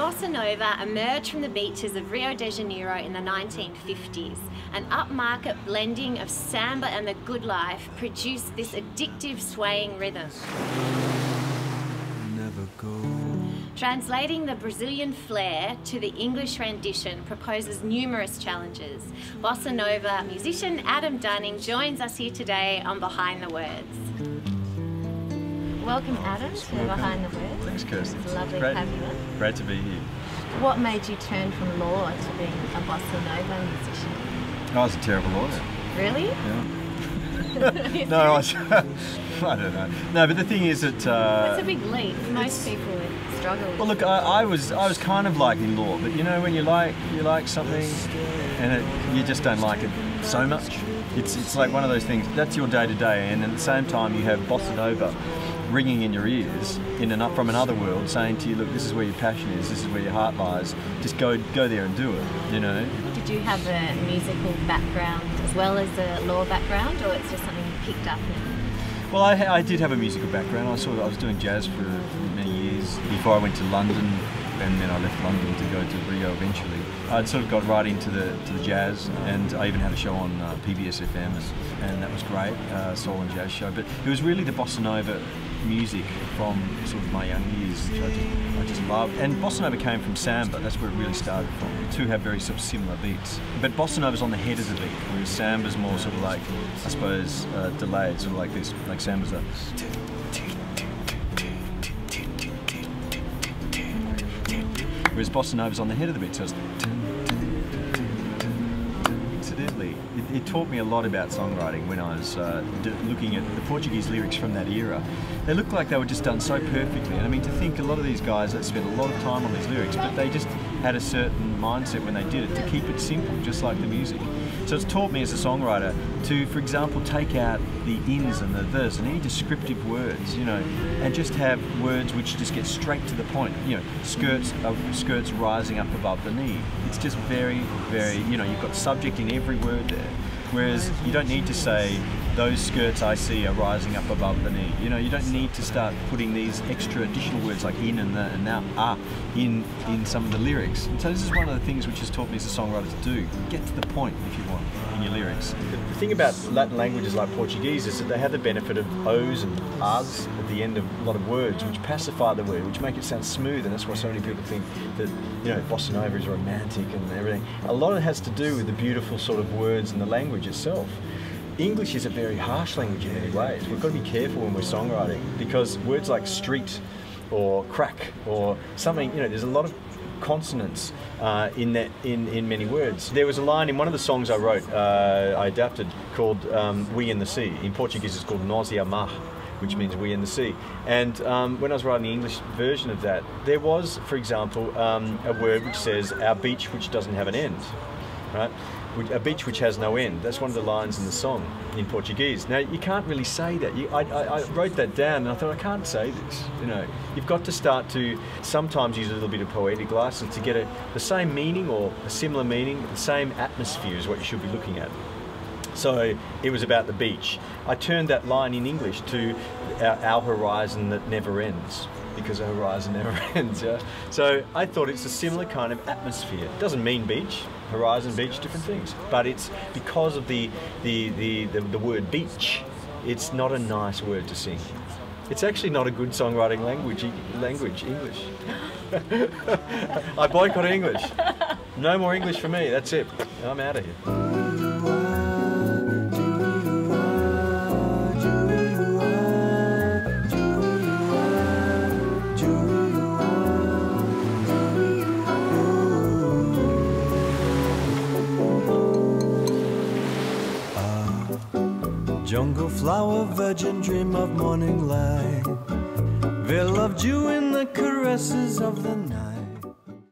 Bossa Nova emerged from the beaches of Rio de Janeiro in the 1950s. An upmarket blending of samba and the good life produced this addictive swaying rhythm. Never go. Translating the Brazilian flair to the English rendition proposes numerous challenges. Bossa Nova musician Adam Dunning joins us here today on Behind the Words. Welcome, Adam, to Behind the Words. Thanks, Kirsty. It's lovely to have you on. Great to be here. What made you turn from law to being a Bossa Nova musician? I was a terrible lawyer. Really? Yeah. No, I don't know. No, but the thing is that... That's a big leap. Most people would struggle with. Well, look, I was kind of like in law, but you know when you like something and you just don't like it so much. It's like one of those things. That's your day to day, and at the same time you have Bossa Nova ringing in your ears from another world, saying to you, look, this is where your passion is, this is where your heart lies. Just go there and do it. You know. Did you have a musical background as well as a law background, or it's just something you picked up in? Well, I did have a musical background. I was doing jazz for many years before I went to London, and then I left London to go to Rio eventually. I'd sort of got right into the jazz, and I even had a show on PBS FM, and that was great, soul and jazz show. But it was really the Bossa Nova music from sort of my young years, which I just loved. And Bossa Nova came from samba. That's where it really started from. The two have very sort of similar beats, but Bossa Nova's on the head of the beat, whereas samba's more sort of like, I suppose, delayed, sort of like this, like samba's a. Whereas Bossa Nova's on the head of the beat, so it's. Incidentally, it taught me a lot about songwriting when I was looking at the Portuguese lyrics from that era. They looked like they were just done so perfectly. And I mean, to think a lot of these guys that spent a lot of time on these lyrics, but they just had a certain mindset when they did it to keep it simple, just like the music. So it's taught me as a songwriter to, for example, take out the ins and the this and any descriptive words, you know, and just have words which just get straight to the point. You know, skirts rising up above the knee. It's just very, very, you know, you've got subject in every word there. Whereas you don't need to say, those skirts I see are rising up above the knee. You know, you don't need to start putting these extra additional words like in and the and now in some of the lyrics. And so this is one of the things which has taught me as a songwriter to do. Get to the point, if you want, in your lyrics. The thing about Latin languages like Portuguese is that they have the benefit of O's and R's at the end of a lot of words, which pacify the word, which make it sound smooth, and that's why so many people think that, you know, Bossa Nova is romantic and everything. A lot of it has to do with the beautiful sort of words and the language itself. English is a very harsh language in many ways. We've got to be careful when we're songwriting, because words like street or crack or something, you know, there's a lot of consonants in many words. There was a line in one of the songs I wrote, I adapted, called We in the Sea. In Portuguese it's called Nós e a Mar, which means we in the sea. And when I was writing the English version of that, there was, for example, a word which says our beach which doesn't have an end, right? A beach which has no end. That's one of the lines in the song in Portuguese. Now, you can't really say that. I wrote that down and I thought, I can't say this. You know, you've got to start to sometimes use a little bit of poetic license to get the same meaning or a similar meaning, the same atmosphere is what you should be looking at. So it was about the beach. I turned that line in English to our horizon that never ends, because a horizon never ends. Yeah? So I thought it's a similar kind of atmosphere. It doesn't mean beach, horizon, beach, different things. But it's because of the word beach, it's not a nice word to sing. It's actually not a good songwriting language, English. I boycott English. No more English for me, that's it. I'm out of here. Jungle flower, virgin dream of morning light. They loved you in the caresses of the night.